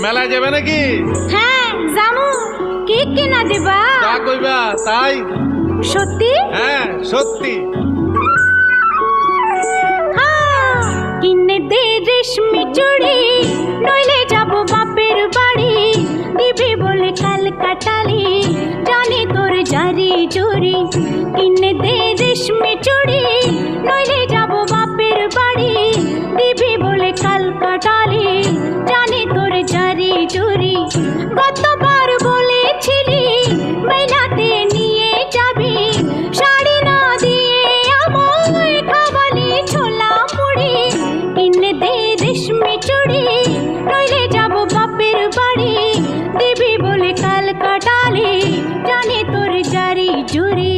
মেলায় যাবে নাকি? হ্যাঁ জামু। কি কিনা দিবা? তা কইবা তাই? সত্যি? হ্যাঁ সত্যি। কিনে দে রেশমি চুড়ি, নইলে যাব বাপের বাড়ি। দিবি বলে কাল কাটালি, জানি তোর জারি জুরি। কিনে দে রেশমি চুড়ি, নইলে যাব বাপের বাড়ি। দিবি বলে কাল কাটালি, জানি তোর জারি জুরি। গতবার বলেছিলি মেলাতে নিয়ে যাবি, শাড়ি না দিয়ে আমায় খাওয়ালি ছোলা মুড়ি। কিনে দে রেশমি চুড়ি, নইলে যাব বাপের বাড়ি। দিবি বলে কাল কাটালি, জানি তোর জারি জুরি।